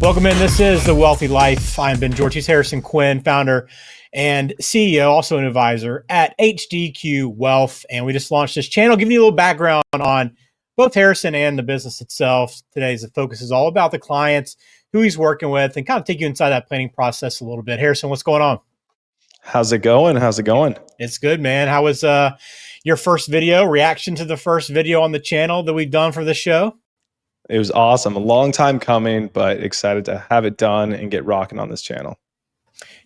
Welcome in. This is The Wealthy Life. I'm Ben George. He's Harrison Quinn, founder and CEO, also an advisor at HDQ Wealth. And we just launched this channel, giving you a little background on both Harrison and the business itself. Today's focus is all about the clients, who he's working with, and kind of take you inside that planning process a little bit. Harrison, what's going on? How's it going? How's it going? It's good, man. How was your first video, reaction to the first video on the channel that we've done for the show? It was awesome. A long time coming, but excited to have it done and get rocking on this channel.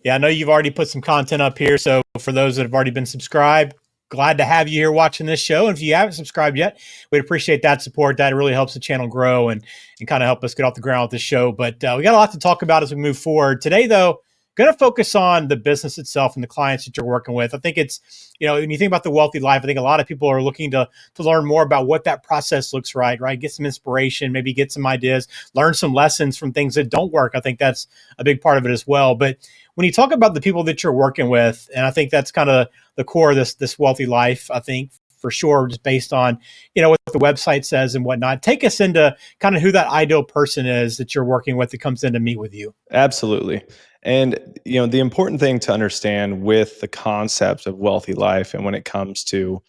Yeah, I know you've already put some content up here. So for those that have already been subscribed, glad to have you here watching this show. And if you haven't subscribed yet, we'd appreciate that support. That really helps the channel grow and kind of help us get off the ground with this show. But we got a lot to talk about as we move forward. Today, though, going to focus on the business itself and the clients that you're working with. I think it's, when you think about the wealthy life, I think a lot of people are looking to learn more about what that process looks right? Get some inspiration, maybe get some ideas, learn some lessons from things that don't work. I think that's a big part of it as well. But when you talk about the people that you're working with, and I think that's kind of the core of this wealthy life, I think for sure, just based on, what the website says and whatnot, take us into kind of who that ideal person is that you're working with that comes in to meet with you. Absolutely. And, the important thing to understand with the concept of wealthy life and when it comes to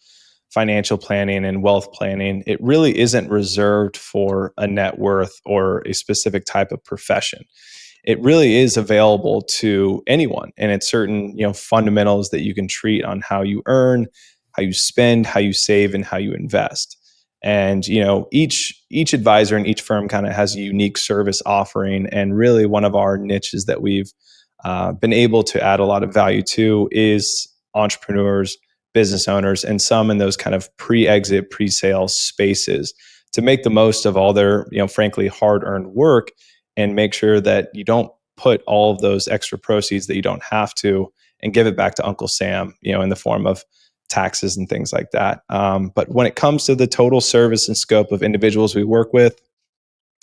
financial planning and wealth planning, it really isn't reserved for a net worth or a specific type of profession. It really is available to anyone. And it's certain, fundamentals that you can treat on how you earn, how you spend, how you save, and how you invest. And each advisor and each firm kind of has a unique service offering. And really, one of our niches that we've been able to add a lot of value to is entrepreneurs, business owners, and some in those kind of pre-exit, pre-sale spaces to make the most of all their, frankly, hard-earned work and make sure that you don't put all of those extra proceeds that you don't have to and give it back to Uncle Sam, in the form of taxes and things like that. But when it comes to the total service and scope of individuals we work with,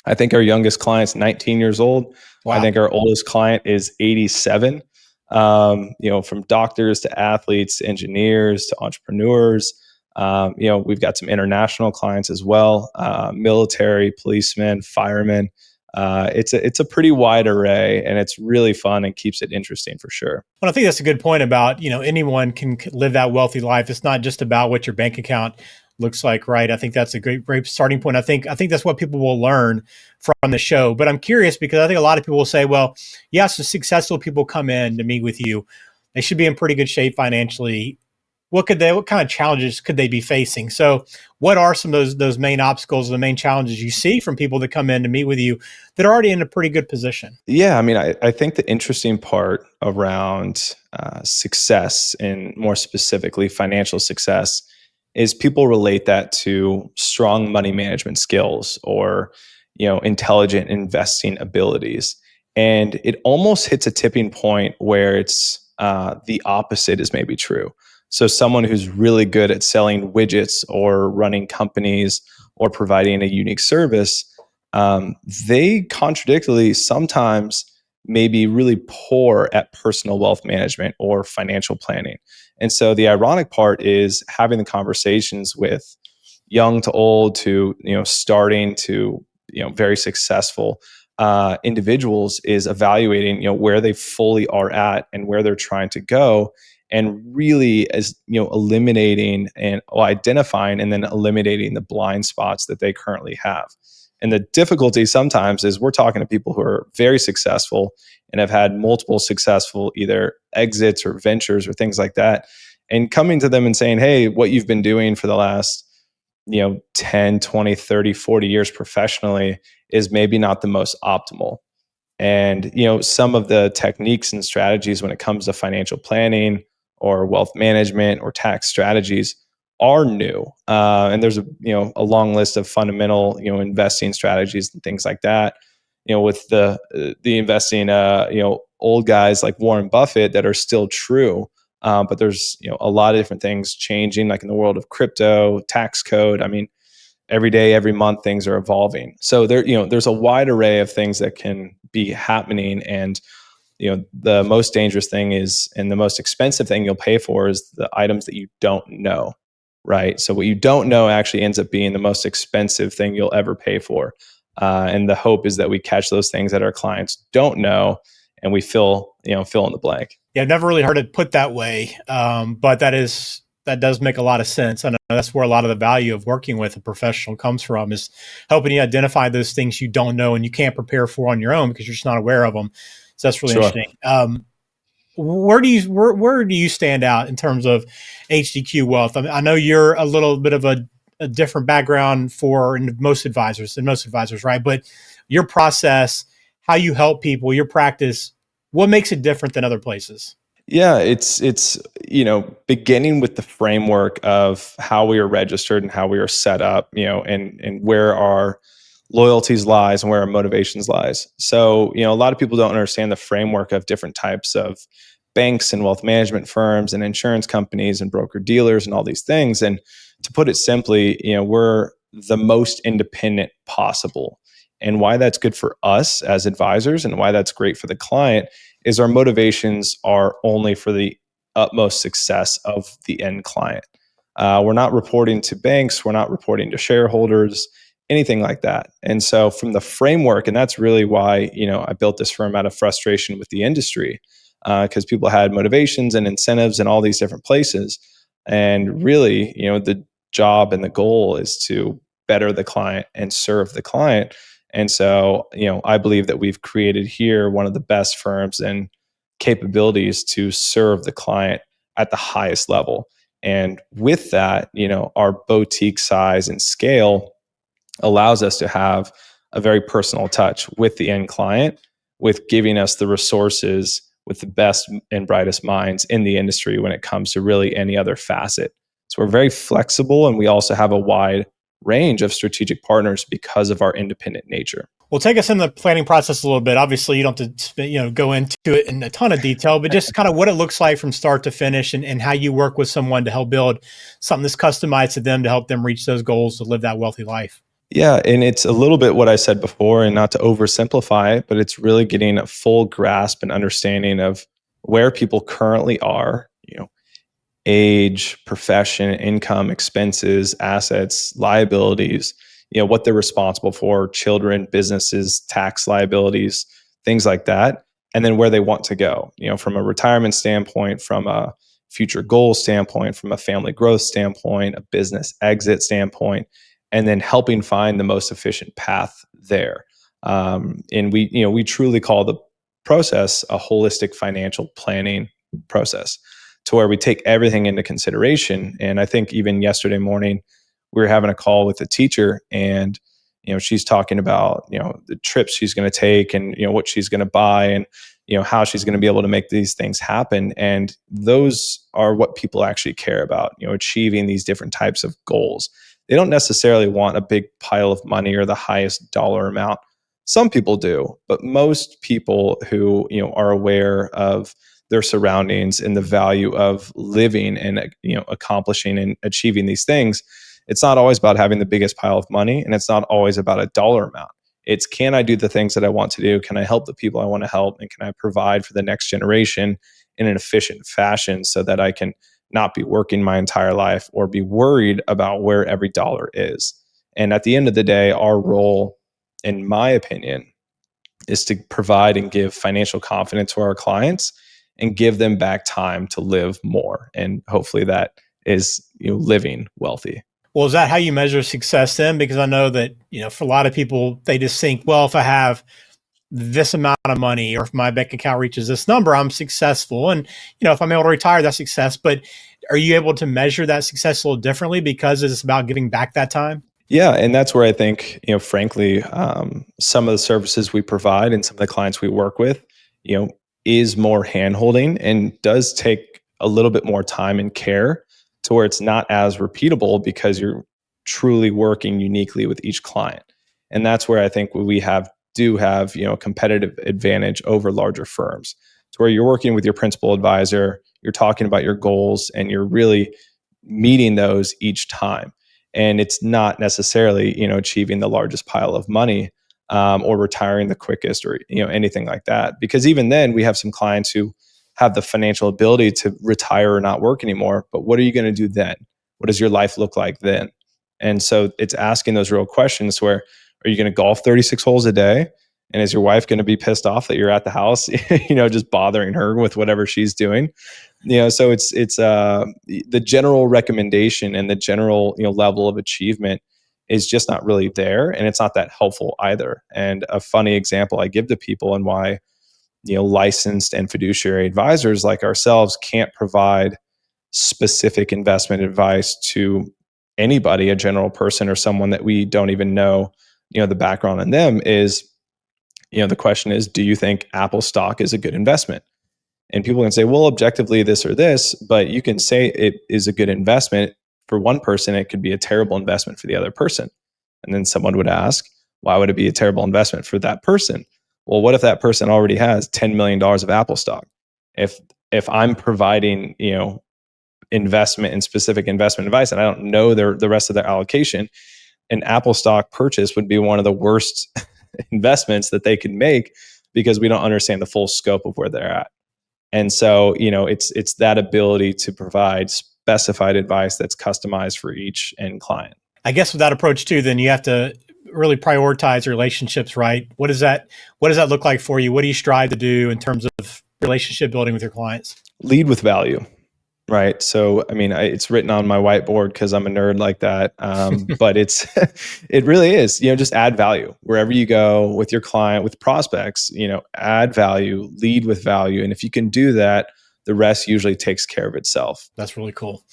I think our youngest client's 19 years old. Wow. I think our oldest client is 87. From doctors to athletes, engineers to entrepreneurs. We've got some international clients as well, military, policemen, firemen. It's a pretty wide array, and it's really fun and keeps it interesting for sure. Well, I think that's a good point about, anyone can live that wealthy life. It's not just about what your bank account looks like, right? I think that's a great starting point. I think that's what people will learn from the show. But I'm curious because I think a lot of people will say, well, yes, the successful people come in to meet with you. They should be in pretty good shape financially. What kind of challenges could they be facing? So what are some of those main obstacles, the main challenges you see from people that come in to meet with you that are already in a pretty good position? Yeah, I mean, I think the interesting part around success, and more specifically financial success, is people relate that to strong money management skills or, intelligent investing abilities. And it almost hits a tipping point where it's the opposite is maybe true. So someone who's really good at selling widgets or running companies or providing a unique service, they contradictorily sometimes may be really poor at personal wealth management or financial planning. And so the ironic part is having the conversations with young to old to, starting to, very successful individuals is evaluating, where they fully are at and where they're trying to go, and really as eliminating and identifying and then eliminating the blind spots that they currently have. And the difficulty sometimes is we're talking to people who are very successful and have had multiple successful either exits or ventures or things like that, and coming to them and saying, hey, what you've been doing for the last 10, 20, 30, 40 years professionally is maybe not the most optimal. And some of the techniques and strategies when it comes to financial planning or wealth management or tax strategies are new. And there's a long list of fundamental investing strategies and things like that. With the investing old guys like Warren Buffett that are still true. But there's a lot of different things changing, like in the world of crypto, tax code. I mean, every day, every month, things are evolving. So there's a wide array of things that can be happening. And the most dangerous thing is, and the most expensive thing you'll pay for, is the items that you don't know, right? So what you don't know actually ends up being the most expensive thing you'll ever pay for. And the hope is that we catch those things that our clients don't know, and we fill in the blank. Yeah, I've never really heard it put that way, but that does make a lot of sense. I know that's where a lot of the value of working with a professional comes from, is helping you identify those things you don't know and you can't prepare for on your own because you're just not aware of them. So that's really Sure. interesting. Where do you stand out in terms of HDQ wealth? I mean, I know you're a little bit of a different background for most advisors, right? But your process, how you help people, your practice, what makes it different than other places? Yeah, it's beginning with the framework of how we are registered and how we are set up, and where our loyalties lies and where our motivations lies. So, a lot of people don't understand the framework of different types of banks and wealth management firms and insurance companies and broker dealers and all these things. And to put it simply, we're the most independent possible. And why that's good for us as advisors and why that's great for the client is our motivations are only for the utmost success of the end client. We're not reporting to banks, we're not reporting to shareholders, anything like that. And so, from the framework, and that's really why I built this firm out of frustration with the industry, because people had motivations and incentives in all these different places, and really, the job and the goal is to better the client and serve the client. And so, I believe that we've created here one of the best firms and capabilities to serve the client at the highest level. And with that, our boutique size and scale allows us to have a very personal touch with the end client, with giving us the resources with the best and brightest minds in the industry when it comes to really any other facet. So we're very flexible, and we also have a wide range of strategic partners because of our independent nature. Well, take us in the planning process a little bit. Obviously, you don't have to go into it in a ton of detail, but just kind of what it looks like from start to finish, and how you work with someone to help build something that's customized to them to help them reach those goals to live that wealthy life. Yeah, and it's a little bit what I said before, and not to oversimplify it, but it's really getting a full grasp and understanding of where people currently are, age, profession, income, expenses, assets, liabilities, what they're responsible for, children, businesses, tax liabilities, things like that. And then where they want to go, from a retirement standpoint, from a future goal standpoint, from a family growth standpoint, a business exit standpoint, and then helping find the most efficient path there. And we truly call the process a holistic financial planning process, to where we take everything into consideration. And I think even yesterday morning, we were having a call with a teacher, and she's talking about the trips she's going to take, and what she's going to buy, and how she's going to be able to make these things happen. And those are what people actually care about, achieving these different types of goals. They don't necessarily want a big pile of money or the highest dollar amount. Some people do, but most people who are aware of their surroundings and the value of living and accomplishing and achieving these things, it's not always about having the biggest pile of money, and it's not always about a dollar amount. It's, can I do the things that I want to do? Can I help the people I want to help? And can I provide for the next generation in an efficient fashion, so that I can not be working my entire life or be worried about where every dollar is? And at the end of the day, our role, in my opinion, is to provide and give financial confidence to our clients and give them back time to live more. And hopefully that is living wealthy. Well, is that how you measure success then? Because I know that, for a lot of people, they just think, well, if I have this amount of money, or if my bank account reaches this number, I'm successful. And, if I'm able to retire, that's success. But are you able to measure that success a little differently because it's about giving back that time? Yeah, and that's where I think, frankly, some of the services we provide and some of the clients we work with, you know, is more handholding and does take a little bit more time and care, to where it's not as repeatable because you're truly working uniquely with each client. And that's where I think we do have, a competitive advantage over larger firms, to where you're working with your principal advisor, you're talking about your goals, and you're really meeting those each time. And it's not necessarily achieving the largest pile of money, or retiring the quickest, or anything like that, because even then we have some clients who have the financial ability to retire or not work anymore. But what are you going to do then? What does your life look like then? And so it's asking those real questions, where, Are you going to golf 36 holes a day? And is your wife going to be pissed off that you're at the house, just bothering her with whatever she's doing? So it's the general recommendation and the general, level of achievement is just not really there, and it's not that helpful either. And a funny example I give to people and why, licensed and fiduciary advisors like ourselves can't provide specific investment advice to anybody, a general person or someone that we don't even know, the background on them is, the question is, do you think Apple stock is a good investment? And people can say, well, objectively, this or this, but you can say it is a good investment for one person. It could be a terrible investment for the other person. And then someone would ask, why would it be a terrible investment for that person? Well, what if that person already has $10 million of Apple stock? If I'm providing, investment and specific investment advice, and I don't know the rest of their allocation, an Apple stock purchase would be one of the worst investments that they can make because we don't understand the full scope of where they're at. And so, it's that ability to provide specified advice that's customized for each end client. I guess with that approach too, then you have to really prioritize relationships, right? What does that look like for you? What do you strive to do in terms of relationship building with your clients? Lead with value. Right. So, it's written on my whiteboard because I'm a nerd like that. But it really is, just add value wherever you go with your client, with prospects, add value, lead with value. And if you can do that, the rest usually takes care of itself. That's really cool.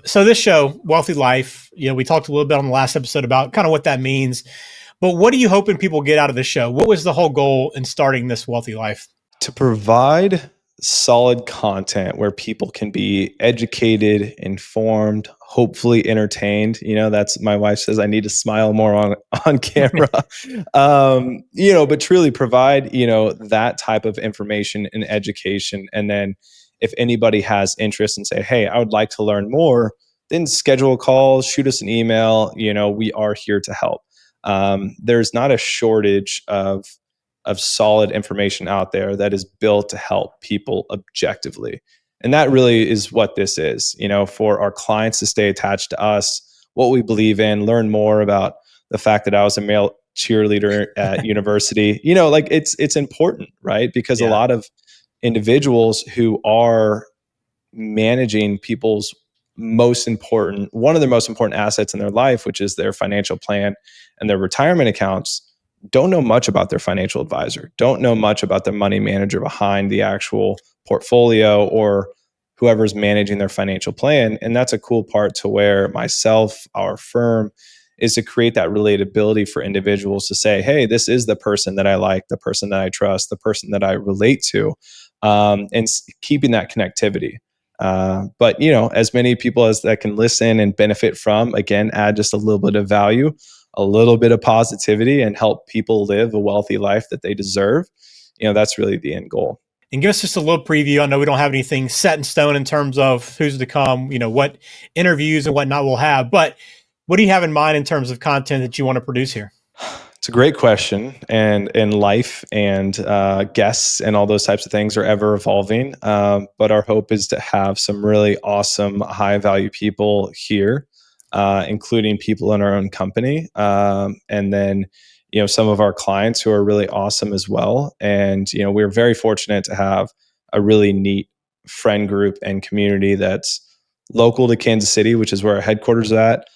So this show, Wealthy Life, we talked a little bit on the last episode about kind of what that means, but what are you hoping people get out of this show? What was the whole goal in starting this Wealthy Life? To provide solid content where people can be educated, informed, hopefully entertained. That's, my wife says I need to smile more on camera. But truly provide, that type of information and education. And then if anybody has interest and say, hey, I would like to learn more, then schedule a call, shoot us an email. We are here to help. There's not a shortage of solid information out there that is built to help people objectively. And that really is what this is, for our clients to stay attached to us, what we believe in, learn more about the fact that I was a male cheerleader at university. It's important, right? Because a lot of individuals who are managing people's one of their most important assets in their life, which is their financial plan and their retirement accounts, don't know much about their financial advisor, don't know much about the money manager behind the actual portfolio or whoever's managing their financial plan. And that's a cool part to where myself, our firm, is to create that relatability for individuals to say, hey, this is the person that I like, the person that I trust, the person that I relate to, and keeping that connectivity. But as many people as that can listen and benefit from, again, add just a little bit of value, a little bit of positivity, and help people live a wealthy life that they deserve. That's really the end goal. And give us just a little preview. I know we don't have anything set in stone in terms of who's to come, what interviews and whatnot we'll have, but what do you have in mind in terms of content that you want to produce here? It's a great question, and life and guests and all those types of things are ever evolving. But our hope is to have some really awesome, high value people here, including people in our own company, and then some of our clients who are really awesome as well. And we're very fortunate to have a really neat friend group and community that's local to Kansas City, which is where our headquarters is at.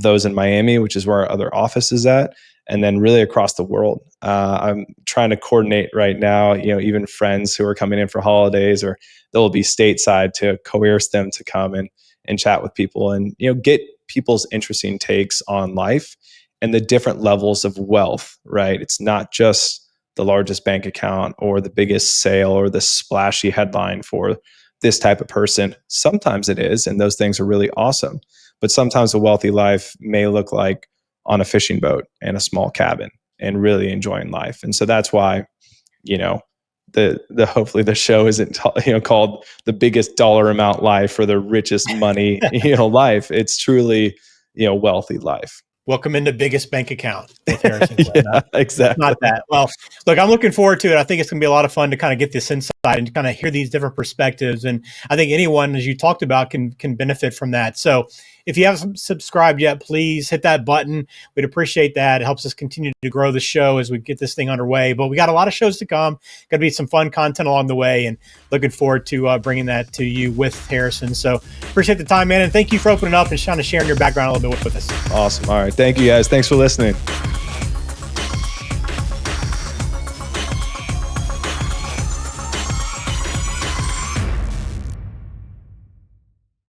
Those in Miami, which is where our other office is at, and then really across the world. I'm trying to coordinate right now, even friends who are coming in for holidays, or they'll be stateside, to coerce them to come and chat with people and, get people's interesting takes on life and the different levels of wealth, right? It's not just the largest bank account or the biggest sale or the splashy headline for this type of person. Sometimes it is, and those things are really awesome. But sometimes a wealthy life may look like on a fishing boat and a small cabin and really enjoying life. And so that's why, the hopefully the show isn't called The Biggest Dollar Amount Life or The Richest Money life. It's truly wealthy life. Welcome into Biggest Bank Account with Harrison. Yeah, exactly. Not that. Well, look, I'm looking forward to it. I think it's going to be a lot of fun to kind of get this insight and kind of hear these different perspectives. And I think anyone, as you talked about, can benefit from that. So if you haven't subscribed yet, please hit that button. We'd appreciate that. It helps us continue to grow the show as we get this thing underway. But we got a lot of shows to come. Going to be some fun content along the way, and looking forward to bringing that to you with Harrison. So appreciate the time, man, and thank you for opening up and kind of sharing your background a little bit with us. Awesome. All right. Thank you, guys. Thanks for listening.